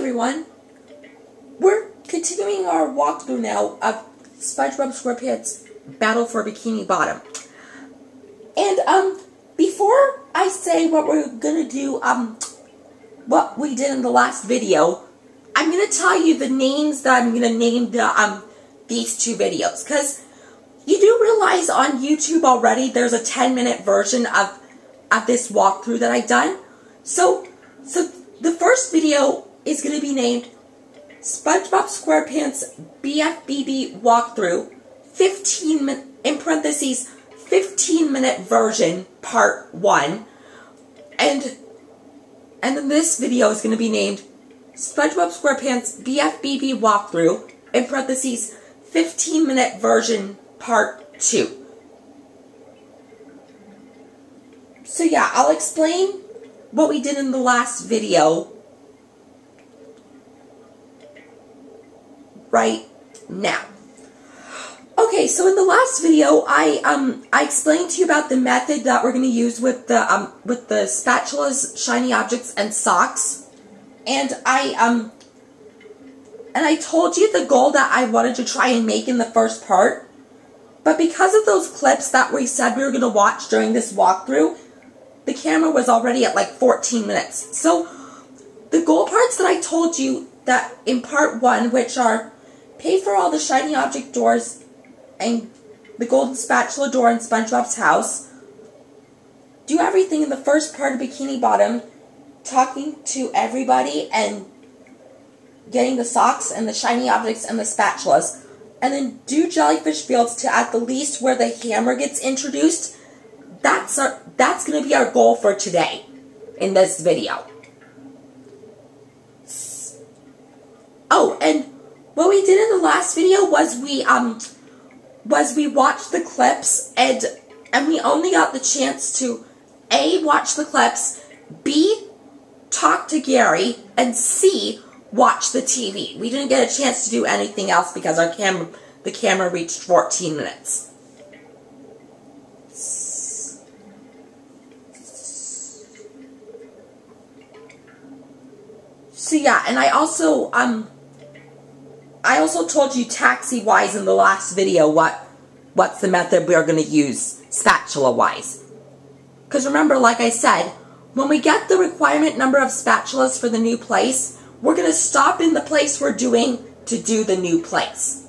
everyone. We're continuing our walkthrough now of SpongeBob Squarepants Battle for Bikini Bottom. And before I say what we're gonna do, what we did in the last video, I'm gonna tell you the names that I'm gonna name these two videos, because you do realize on YouTube already there's a 10-minute version of this walkthrough that I've done. So the first video is going to be named SpongeBob Squarepants BFBB walkthrough 15-minute version part 1, and then this video is going to be named SpongeBob Squarepants BFBB walkthrough 15-minute version part 2. So yeah, I'll explain what we did in the last video right now. Okay, so in the last video, I explained to you about the method that we're going to use with the spatulas, shiny objects, and socks, and I told you the goal that I wanted to try and make in the first part, but because of those clips that we said we were going to watch during this walkthrough, the camera was already at like 14 minutes. So the goal parts that I told you that in part 1, which are pay for all the shiny object doors and the golden spatula door in SpongeBob's house, do everything in the first part of Bikini Bottom, talking to everybody and getting the socks and the shiny objects and the spatulas, and then do jellyfish fields to at the least where the hammer gets introduced. That's going to be our goal for today in this video. Oh, and what we did in the last video was we watched the clips, and we only got the chance to A, watch the clips, B, talk to Gary, and C, watch the TV. We didn't get a chance to do anything else because the camera reached 14 minutes. So yeah, and I also told you taxi-wise in the last video what's the method we're going to use spatula-wise. Because remember, like I said, when we get the requirement number of spatulas for the new place, we're going to stop in the place we're doing to do the new place.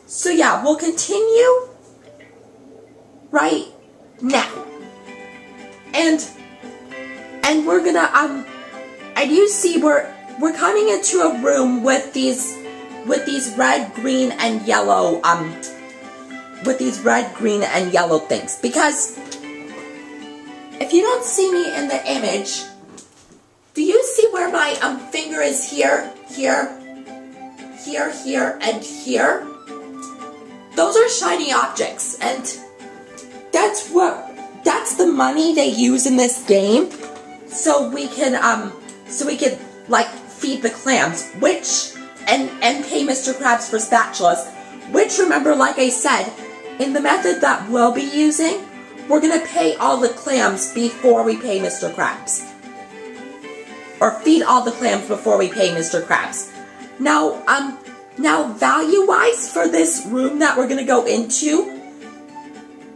So yeah, we'll continue right now. And we're going to, and you see we're coming into a room with these red, green, and yellow things. Because if you don't see me in the image, do you see where my finger is here, here, here, here, and here? Those are shiny objects, and that's the money they use in this game, so we can like feed the clams, and pay Mr. Krabs for spatulas, which, remember, like I said, in the method that we'll be using, we're going to pay all the clams before we pay Mr. Krabs. Or feed all the clams before we pay Mr. Krabs. Now value-wise for this room that we're going to go into,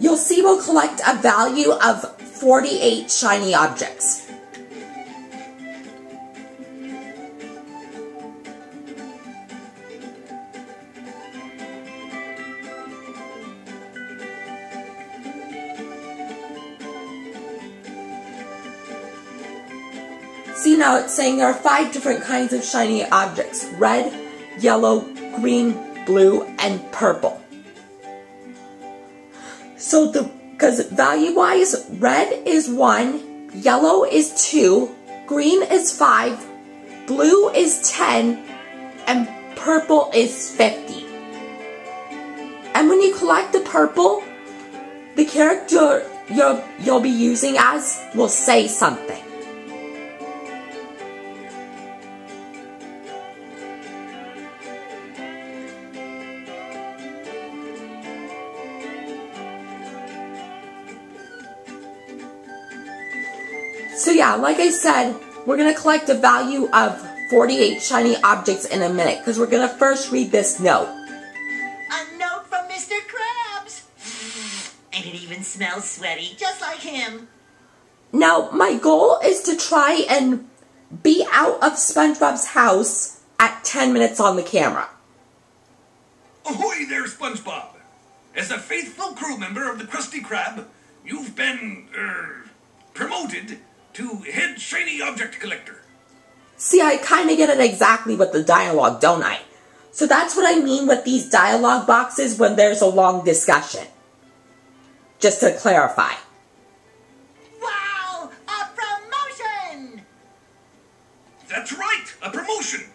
you'll see we'll collect a value of 48 shiny objects. See, now it's saying there are 5 different kinds of shiny objects: red, yellow, green, blue, and purple. So because value-wise, red is 1, yellow is 2, green is 5, blue is 10, and purple is 50. And when you collect the purple, the character you'll be using as will say something. So yeah, like I said, we're going to collect a value of 48 shiny objects in a minute, because we're going to first read this note. A note from Mr. Krabs. And it even smells sweaty, just like him. Now, my goal is to try and be out of SpongeBob's house at 10 minutes on the camera. Ahoy there, SpongeBob! As a faithful crew member of the Krusty Krab, you've been, promoted to head shiny object collector. See, I kind of get it exactly with the dialogue, don't I? So that's what I mean with these dialogue boxes when there's a long discussion. Just to clarify. Wow! A promotion! That's right, a promotion!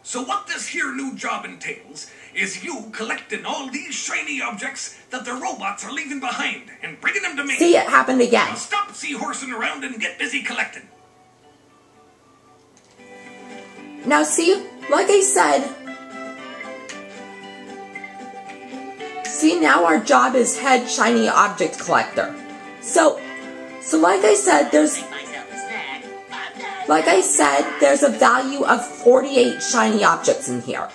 So what this here new job entails is you collecting all these shiny objects that the robots are leaving behind and bringing them to me. See, it happened again. Now stop seahorsing around and get busy collecting. Now see, like I said, see now our job is head shiny object collector. So like I said, there's a value of 48 shiny objects in here.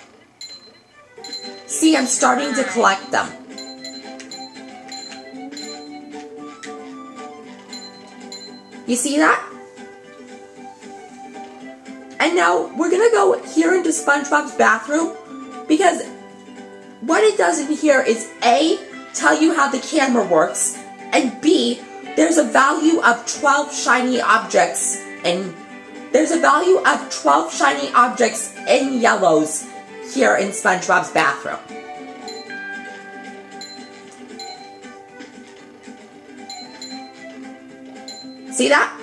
See, I'm starting to collect them. You see that? And now we're gonna go here into SpongeBob's bathroom, because what it does in here is A, tell you how the camera works, and B, there's a value of 12 shiny objects, and there's a value of 12 shiny objects in yellows here in SpongeBob's bathroom. See that?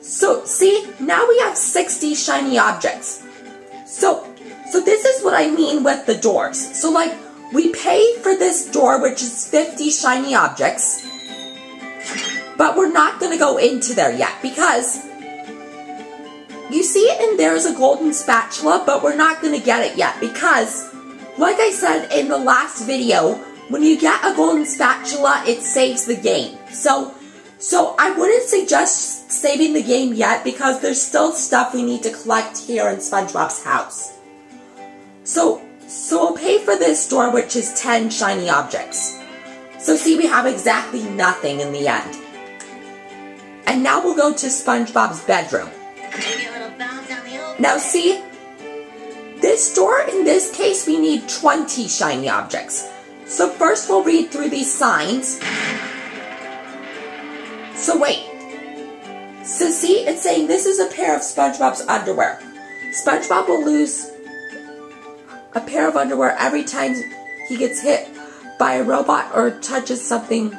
So, see, now we have 60 shiny objects. So this is what I mean with the doors. So, like, we pay for this door, which is 50 shiny objects, but we're not going to go into there yet, because you see it in there's a golden spatula, but we're not going to get it yet, because, like I said in the last video, when you get a golden spatula, it saves the game. So I wouldn't suggest saving the game yet, because there's still stuff we need to collect here in SpongeBob's house. So we'll pay for this door, which is 10 shiny objects. So see, we have exactly nothing in the end. And now we'll go to SpongeBob's bedroom. Now see, this door, in this case, we need 20 shiny objects. So first we'll read through these signs. So wait. So see, it's saying this is a pair of SpongeBob's underwear. SpongeBob will lose a pair of underwear every time he gets hit by a robot or touches something,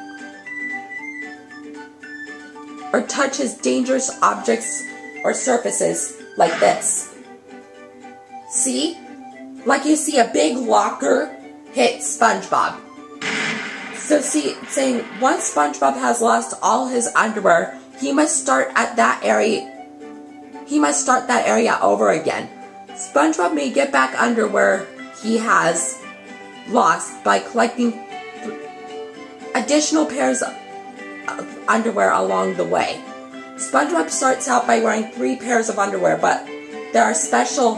or touches dangerous objects or surfaces like this. See? Like you see a big locker hit SpongeBob. So see, it's saying once SpongeBob has lost all his underwear, he must start at that area. He must start that area over again. SpongeBob may get back underwear he has lost by collecting additional pairs of underwear along the way. SpongeBob starts out by wearing 3 pairs of underwear, but there are special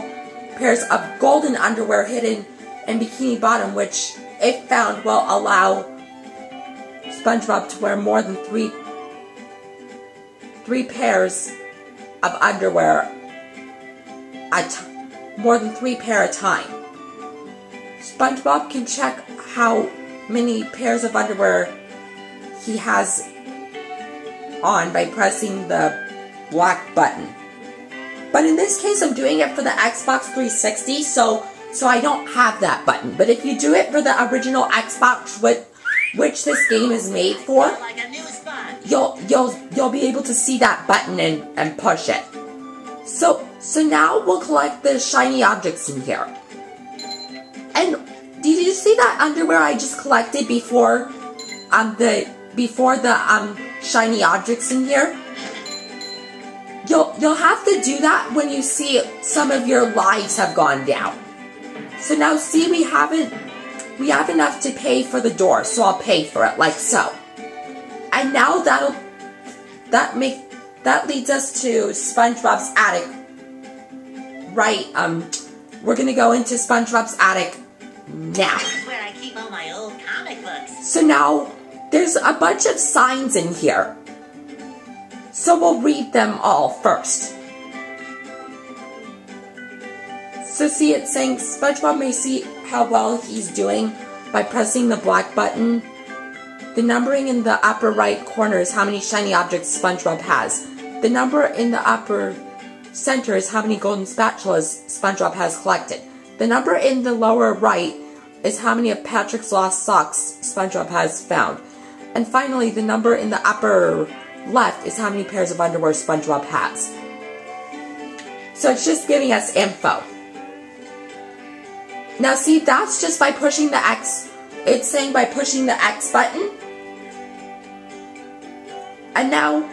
pairs of golden underwear hidden in Bikini Bottom, which, if found, will allow SpongeBob to wear more than three pairs of underwear more than 3 pair at a time. SpongeBob can check how many pairs of underwear he has on by pressing the black button. But in this case, I'm doing it for the Xbox 360, so I don't have that button. But if you do it for the original Xbox, which this game is made for, you'll be able to see that button and push it. So now we'll collect the shiny objects in here. And did you see that underwear I just collected before the shiny objects in here? You'll have to do that when you see some of your lives have gone down. So now see, we have enough to pay for the door, so I'll pay for it like so. And now that leads us to SpongeBob's attic, right, we're gonna go into SpongeBob's attic now. This is where I keep all my old comic books. So now, there's a bunch of signs in here. So we'll read them all first. So see, it's saying SpongeBob may see how well he's doing by pressing the black button. The numbering in the upper right corner is how many shiny objects SpongeBob has. The number in the upper center is how many golden spatulas SpongeBob has collected. The number in the lower right is how many of Patrick's lost socks SpongeBob has found. And finally, the number in the upper left is how many pairs of underwear SpongeBob has. So it's just giving us info. Now see, that's just by pushing the X. It's saying by pushing the X button. And now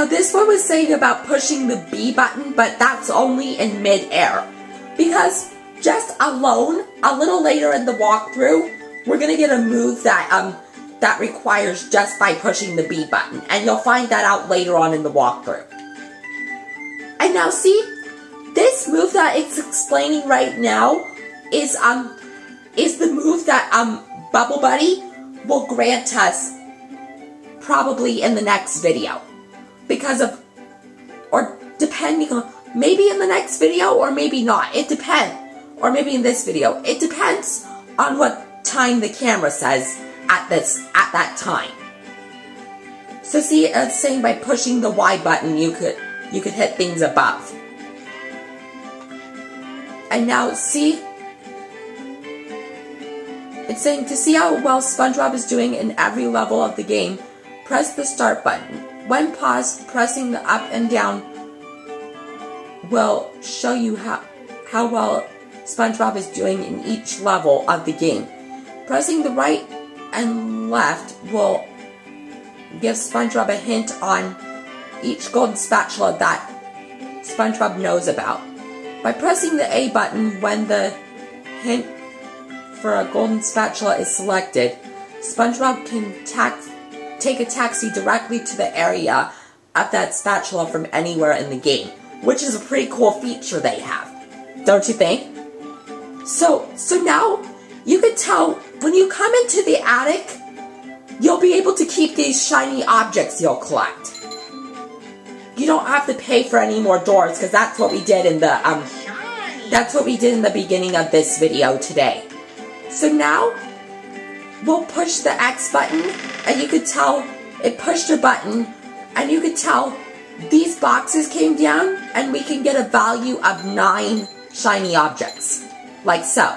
this one was saying about pushing the B button, but that's only in mid-air. Because just alone, a little later in the walkthrough, we're going to get a move that that requires just by pushing the B button. And you'll find that out later on in the walkthrough. And now see, this move that it's explaining right now is the move that Bubble Buddy will grant us probably in the next video. Because of, or depending on, maybe in the next video or maybe not. It depends. Or maybe in this video. It depends on what time the camera says at that time. So see, it's saying by pushing the Y button you could hit things above. And now see, it's saying to see how well SpongeBob is doing in every level of the game, press the start button. When paused, pressing the up and down will show you how well SpongeBob is doing in each level of the game. Pressing the right and left will give SpongeBob a hint on each golden spatula that SpongeBob knows about. By pressing the A button when the hint for a golden spatula is selected, SpongeBob can take a taxi directly to the area of that spatula from anywhere in the game, which is a pretty cool feature they have, don't you think? So now you can tell when you come into the attic, you'll be able to keep these shiny objects you'll collect. You don't have to pay for any more doors because that's what we did in the beginning of this video today. So now we'll push the X button, and you could tell it pushed a button, and you could tell these boxes came down, and we can get a value of 9 shiny objects, like so.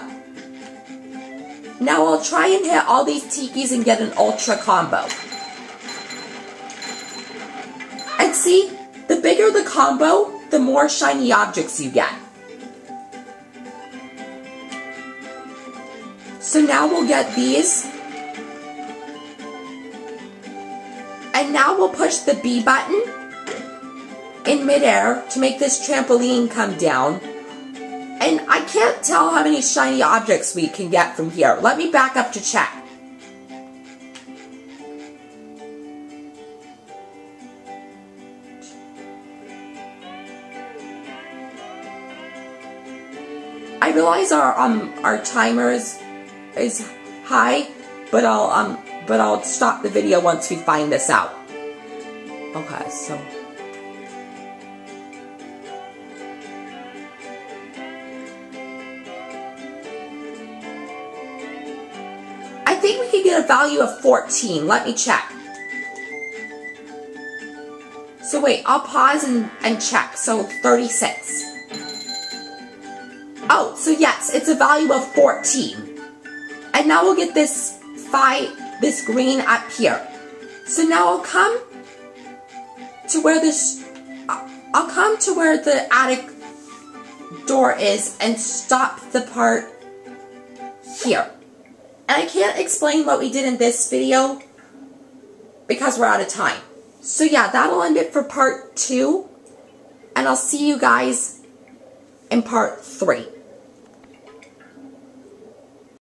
Now I'll try and hit all these tikis and get an ultra combo. And see, the bigger the combo, the more shiny objects you get. So now we'll get these. And now we'll push the B button in midair to make this trampoline come down. And I can't tell how many shiny objects we can get from here. Let me back up to check. I realize our timer is high, but I'll stop the video once we find this out. Okay, so I think we could get a value of 14. Let me check. So wait, I'll pause and check. So 36. Oh, so yes, it's a value of 14. And now we'll get this green up here. So now I'll come to where the attic door is and stop the part here. And I can't explain what we did in this video because we're out of time. So yeah, that'll end it for part 2. And I'll see you guys in part 3.